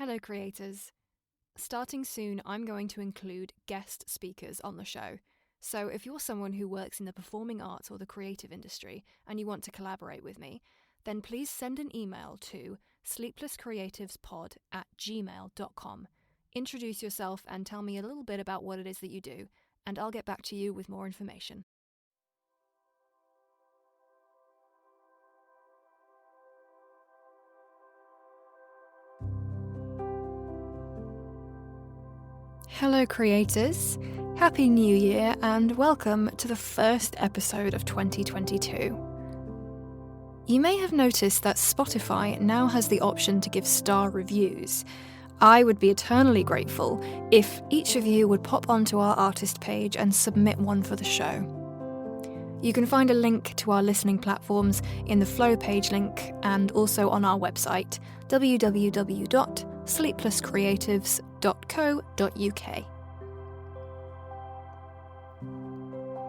Hello creators. Starting soon, I'm going to include guest speakers on the show. So if you're someone who works in the performing arts or the creative industry and you want to collaborate with me, then please send an email to sleeplesscreativespod@gmail.com. Introduce yourself and tell me a little bit about what it is that you do, and I'll get back to you with more information. Hello creators, Happy New Year and welcome to the first episode of 2022. You may have noticed that Spotify now has the option to give star reviews. I would be eternally grateful if each of you would pop onto our artist page and submit one for the show. You can find a link to our listening platforms in the Flow page link and also on our website www.sleeplesscreatives.co.uk.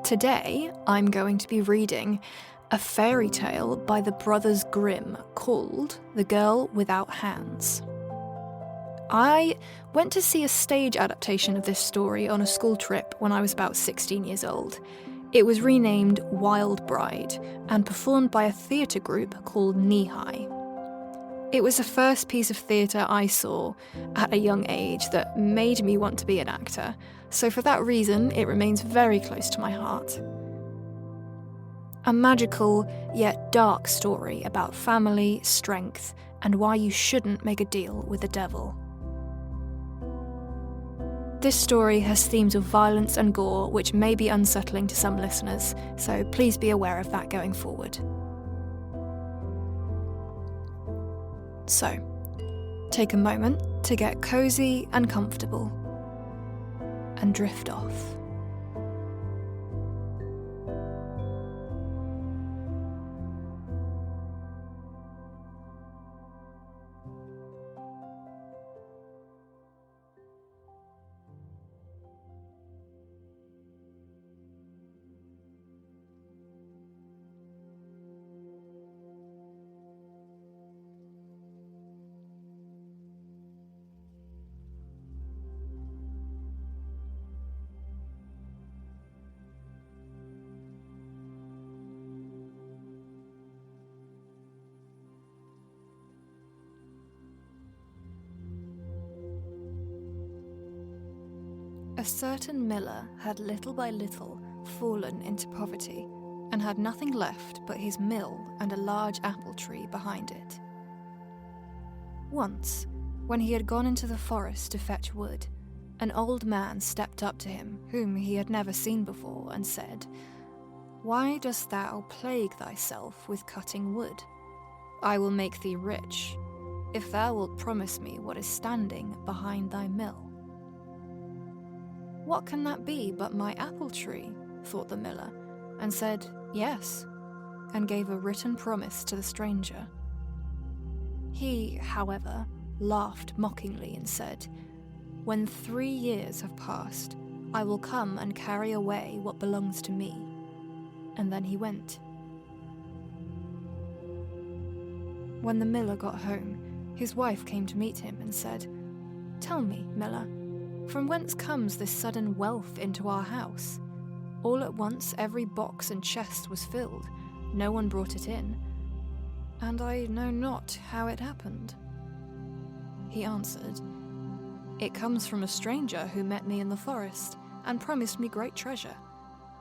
Today, I'm going to be reading a fairy tale by the Brothers Grimm called The Girl Without Hands. I went to see a stage adaptation of this story on a school trip when I was about 16 years old. It was renamed Wild Bride and performed by a theatre group called Kneehigh. It was the first piece of theatre I saw at a young age that made me want to be an actor, so for that reason it remains very close to my heart. A magical yet dark story about family, strength, and why you shouldn't make a deal with the devil. This story has themes of violence and gore which may be unsettling to some listeners, so please be aware of that going forward. So, take a moment to get cozy and comfortable, and drift off. A certain miller had little by little fallen into poverty, and had nothing left but his mill and a large apple tree behind it. Once, when he had gone into the forest to fetch wood, an old man stepped up to him, whom he had never seen before, and said, "Why dost thou plague thyself with cutting wood? I will make thee rich, if thou wilt promise me what is standing behind thy mill." "What can that be but my apple tree?" thought the miller, and said, "Yes," and gave a written promise to the stranger. He, however, laughed mockingly and said, "When 3 years have passed, I will come and carry away what belongs to me." And then he went. When the miller got home, his wife came to meet him and said, "Tell me, miller, from whence comes this sudden wealth into our house? All at once every box and chest was filled, no one brought it in, and I know not how it happened." He answered, "It comes from a stranger who met me in the forest and promised me great treasure.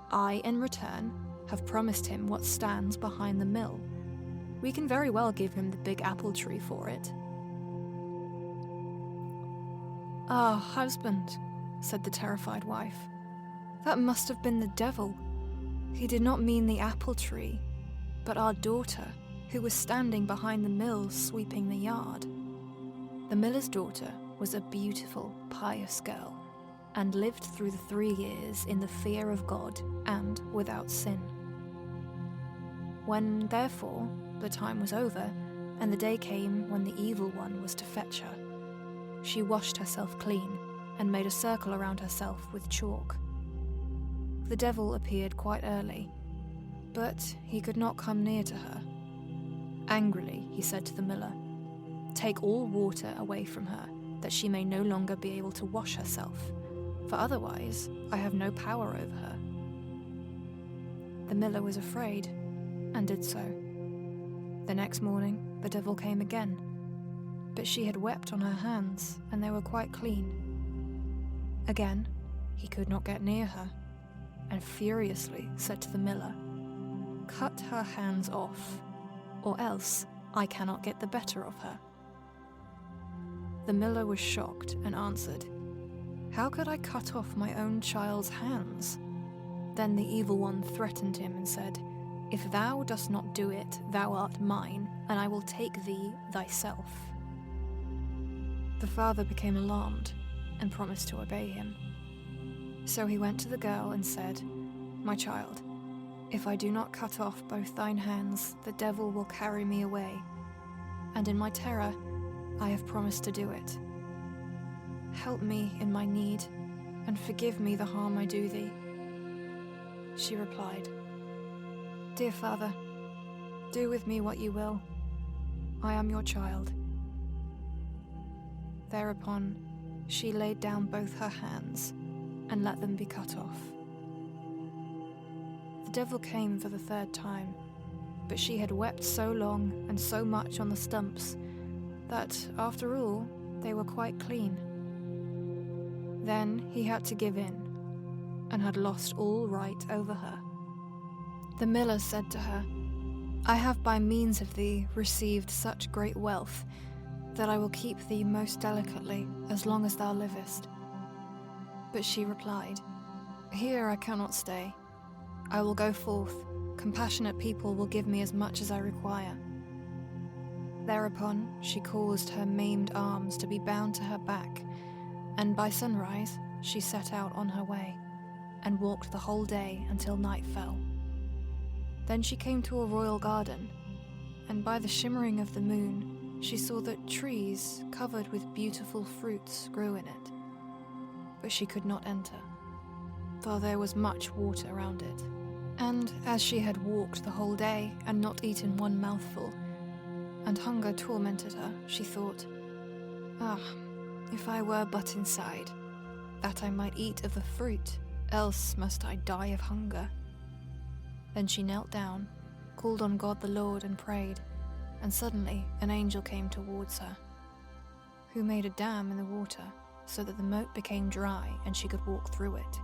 I, in return, have promised him what stands behind the mill. We can very well give him the big apple tree for it." "Ah, husband," said the terrified wife, "that must have been the devil. He did not mean the apple tree, but our daughter, who was standing behind the mill sweeping the yard." The miller's daughter was a beautiful, pious girl, and lived through the 3 years in the fear of God and without sin. When, therefore, the time was over, and the day came when the evil one was to fetch her, she washed herself clean and made a circle around herself with chalk. The devil appeared quite early, but he could not come near to her. Angrily, he said to the miller, "Take all water away from her that she may no longer be able to wash herself, for otherwise I have no power over her." The miller was afraid, and did so. The next morning the devil came again, but she had wept on her hands, and they were quite clean. Again he could not get near her, and furiously said to the miller, "Cut her hands off, or else I cannot get the better of her." The miller was shocked and answered, "How could I cut off my own child's hands?" Then the evil one threatened him and said, "If thou dost not do it, thou art mine, and I will take thee thyself." The father became alarmed and promised to obey him. So he went to the girl and said, "My child, if I do not cut off both thine hands, the devil will carry me away, and in my terror I have promised to do it. Help me in my need, and forgive me the harm I do thee." She replied, "Dear father, do with me what you will. I am your child." Thereupon she laid down both her hands and let them be cut off. The devil came for the third time, but she had wept so long and so much on the stumps that, after all, they were quite clean. Then he had to give in, and had lost all right over her. The miller said to her, "I have by means of thee received such great wealth, that I will keep thee most delicately as long as thou livest." But she replied, "Here I cannot stay. I will go forth. Compassionate people will give me as much as I require." Thereupon she caused her maimed arms to be bound to her back, and by sunrise she set out on her way, and walked the whole day until night fell. Then she came to a royal garden, and by the shimmering of the moon she saw that trees covered with beautiful fruits grew in it. But she could not enter, for there was much water around it. And as she had walked the whole day and not eaten one mouthful, and hunger tormented her, she thought, "Ah, if I were but inside, that I might eat of the fruit, else must I die of hunger." Then she knelt down, called on God the Lord and prayed, and suddenly an angel came towards her, who made a dam in the water so that the moat became dry and she could walk through it.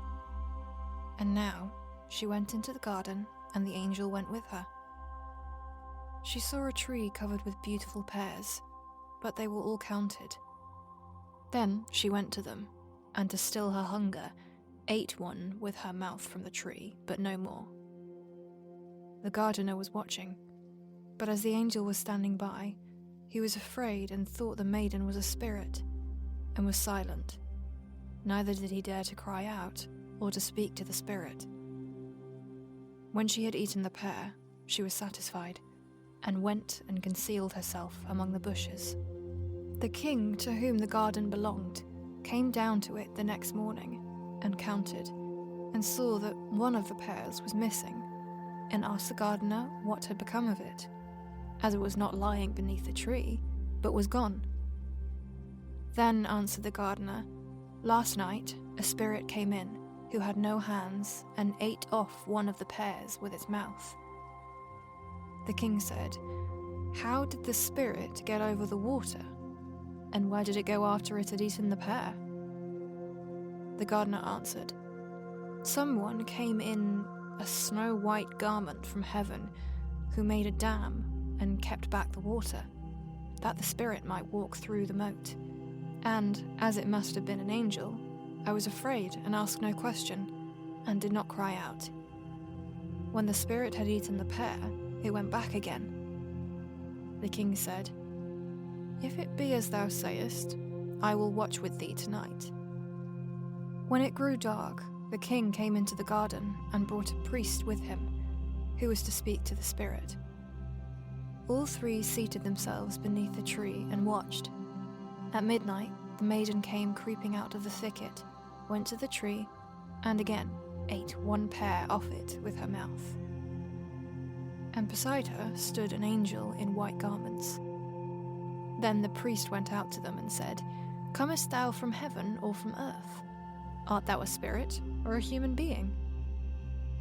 And now she went into the garden, and the angel went with her. She saw a tree covered with beautiful pears, but they were all counted. Then she went to them, and to still her hunger, ate one with her mouth from the tree, but no more. The gardener was watching, but as the angel was standing by, he was afraid and thought the maiden was a spirit, and was silent. Neither did he dare to cry out or to speak to the spirit. When she had eaten the pear, she was satisfied, and went and concealed herself among the bushes. The king, to whom the garden belonged, came down to it the next morning, and counted, and saw that one of the pears was missing, and asked the gardener what had become of it, as it was not lying beneath the tree, but was gone. Then answered the gardener, "Last night a spirit came in, who had no hands, and ate off one of the pears with its mouth." The king said, "How did the spirit get over the water? And where did it go after it had eaten the pear?" The gardener answered, "Someone came in a snow-white garment from heaven, who made a dam and kept back the water, that the spirit might walk through the moat. And, as it must have been an angel, I was afraid and asked no question, and did not cry out. When the spirit had eaten the pear, it went back again." The king said, "If it be as thou sayest, I will watch with thee tonight." When it grew dark, the king came into the garden and brought a priest with him, who was to speak to the spirit. All three seated themselves beneath the tree and watched. At midnight, the maiden came creeping out of the thicket, went to the tree, and again ate one pear off it with her mouth. And beside her stood an angel in white garments. Then the priest went out to them and said, Comest thou from heaven or from earth? Art thou a spirit or a human being?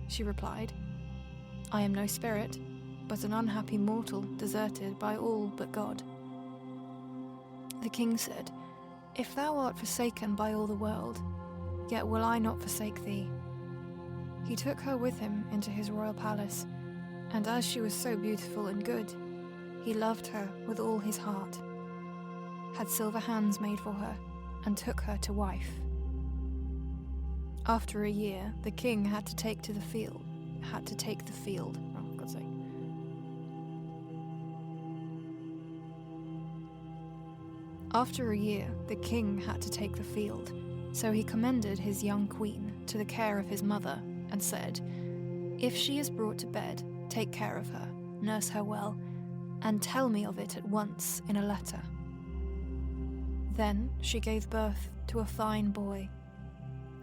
She replied, I am no spirit, but an unhappy mortal deserted by all but God. The king said, If thou art forsaken by all the world, yet will I not forsake thee. He took her with him into his royal palace, and as she was so beautiful and good, he loved her with all his heart, had silver hands made for her, and took her to wife. After a year, the king had to take the field. Oh, for God's sake. After a year, the king had to take the field, so he commended his young queen to the care of his mother, and said, If she is brought to bed, take care of her, nurse her well, and tell me of it at once in a letter. Then she gave birth to a fine boy.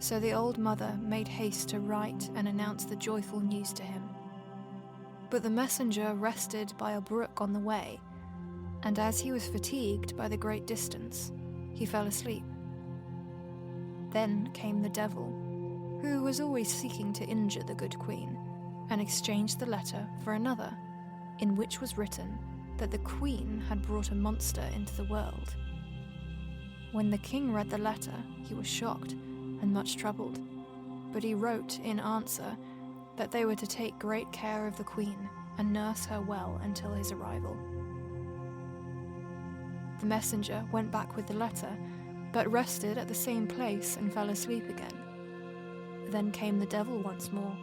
So the old mother made haste to write and announce the joyful news to him. But the messenger rested by a brook on the way, and as he was fatigued by the great distance, he fell asleep. Then came the devil, who was always seeking to injure the good queen, and exchanged the letter for another, in which was written that the queen had brought a monster into the world. When the king read the letter, he was shocked and much troubled, but he wrote in answer that they were to take great care of the queen and nurse her well until his arrival. The messenger went back with the letter, but rested at the same place and fell asleep again. Then came the devil once more,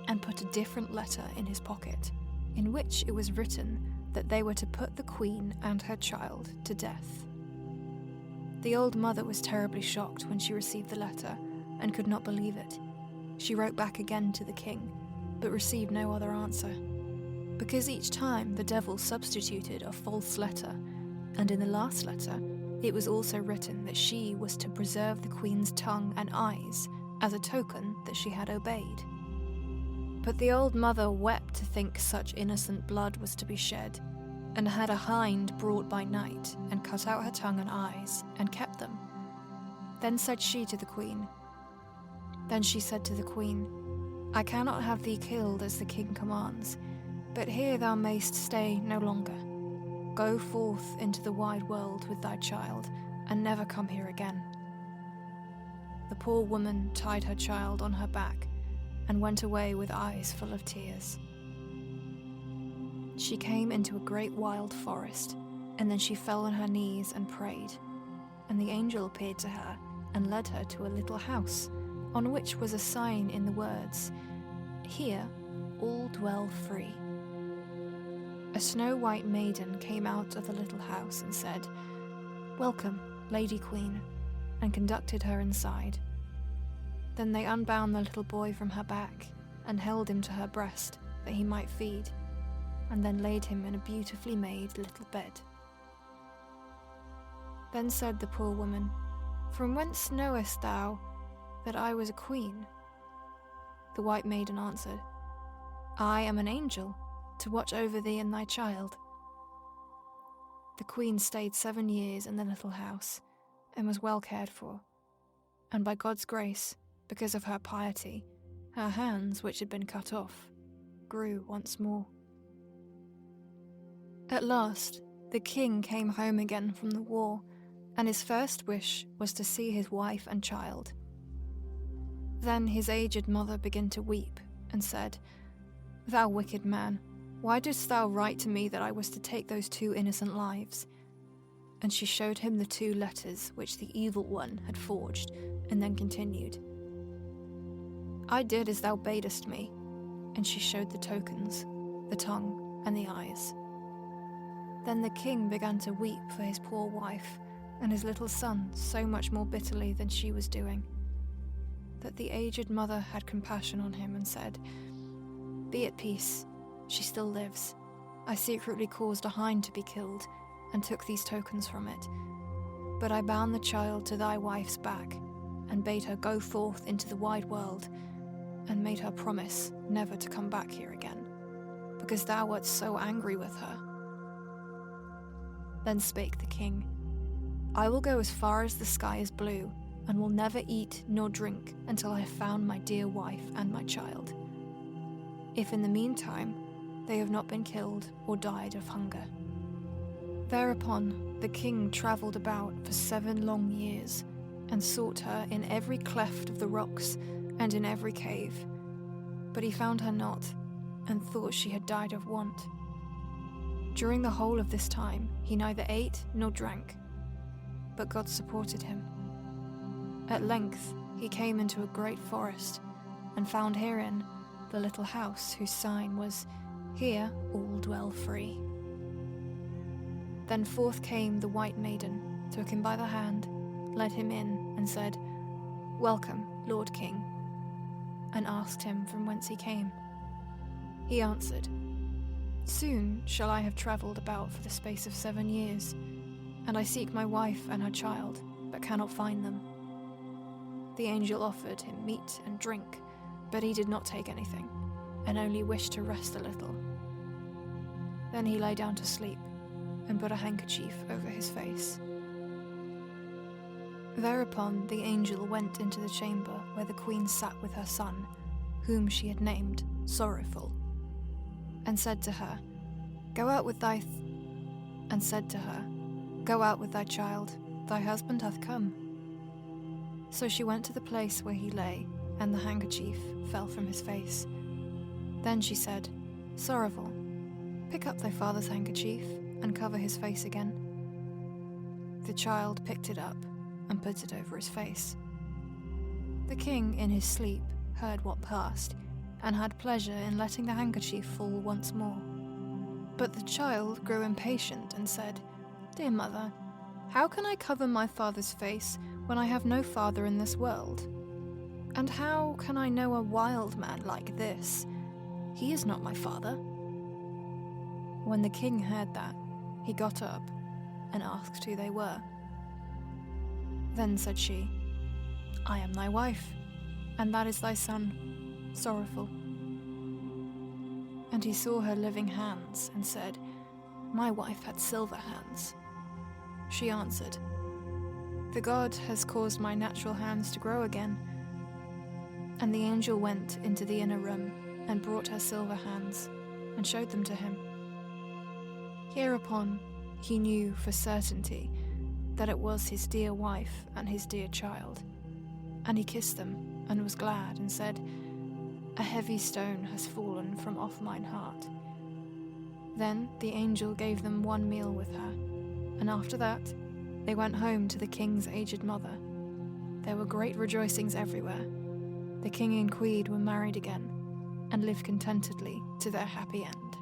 and put a different letter in his pocket, in which it was written that they were to put the queen and her child to death. The old mother was terribly shocked when she received the letter, and could not believe it. She wrote back again to the king, but received no other answer, because each time the devil substituted a false letter, and in the last letter it was also written that she was to preserve the queen's tongue and eyes as a token that she had obeyed. But the old mother wept to think such innocent blood was to be shed, and had a hind brought by night, and cut out her tongue and eyes, and kept them. Then said she to the queen, I cannot have thee killed as the king commands, but here thou mayst stay no longer. Go forth into the wide world with thy child, and never come here again. The poor woman tied her child on her back, and went away with eyes full of tears. She came into a great wild forest, and then she fell on her knees and prayed, and the angel appeared to her and led her to a little house, on which was a sign in the words, Here all dwell free. A snow-white maiden came out of the little house and said, Welcome, Lady Queen, and conducted her inside. Then they unbound the little boy from her back, and held him to her breast, that he might feed, and then laid him in a beautifully made little bed. Then said the poor woman, From whence knowest thou that I was a queen? The white maiden answered, I am an angel, to watch over thee and thy child. The queen stayed 7 years in the little house, and was well cared for, and by God's grace, because of her piety, her hands, which had been cut off, grew once more. At last, the king came home again from the war, and his first wish was to see his wife and child. Then his aged mother began to weep, and said, Thou wicked man, why didst thou write to me that I was to take those 2 innocent lives? And she showed him the 2 letters which the evil one had forged, and then continued, I did as thou badest me, and she showed the tokens, the tongue and the eyes. Then the king began to weep for his poor wife and his little son so much more bitterly than she was doing, that the aged mother had compassion on him and said, Be at peace, she still lives. I secretly caused a hind to be killed, and took these tokens from it. But I bound the child to thy wife's back, and bade her go forth into the wide world, and made her promise never to come back here again, because thou wert so angry with her. Then spake the king, I will go as far as the sky is blue, and will never eat nor drink until I have found my dear wife and my child. If in the meantime they have not been killed or died of hunger." Thereupon the king travelled about for 7 long years, and sought her in every cleft of the rocks and in every cave. But he found her not, and thought she had died of want. During the whole of this time he neither ate nor drank, but God supported him. At length he came into a great forest, and found herein the little house whose sign was, "Here all dwell free." Then forth came the white maiden, took him by the hand, led him in, and said, "Welcome, Lord King," and asked him from whence he came. He answered, "Soon shall I have travelled about for the space of 7 years, and I seek my wife and her child, but cannot find them." The angel offered him meat and drink, but he did not take anything, and only wished to rest a little. Then he lay down to sleep, and put a handkerchief over his face. Thereupon the angel went into the chamber where the queen sat with her son, whom she had named Sorrowful, and said to her, "Go out with thy child, thy husband hath come." So she went to the place where he lay, and the handkerchief fell from his face. Then she said, "Sorrowful, pick up thy father's handkerchief, and cover his face again." The child picked it up, and put it over his face. The king, in his sleep, heard what passed, and had pleasure in letting the handkerchief fall once more. But the child grew impatient and said, "Dear mother, how can I cover my father's face when I have no father in this world? And how can I know a wild man like this? He is not my father." When the king heard that, he got up and asked who they were. Then said she, "I am thy wife, and that is thy son, Sorrowful." And he saw her living hands, and said, "My wife had silver hands." She answered, "The God has caused my natural hands to grow again." And the angel went into the inner room, and brought her silver hands, and showed them to him. Hereupon he knew for certainty that it was his dear wife and his dear child, and he kissed them, and was glad, and said, "A heavy stone has fallen from off mine heart." Then the angel gave them one meal with her, and after that they went home to the king's aged mother. There were great rejoicings everywhere. The king and queen were married again, and lived contentedly to their happy end.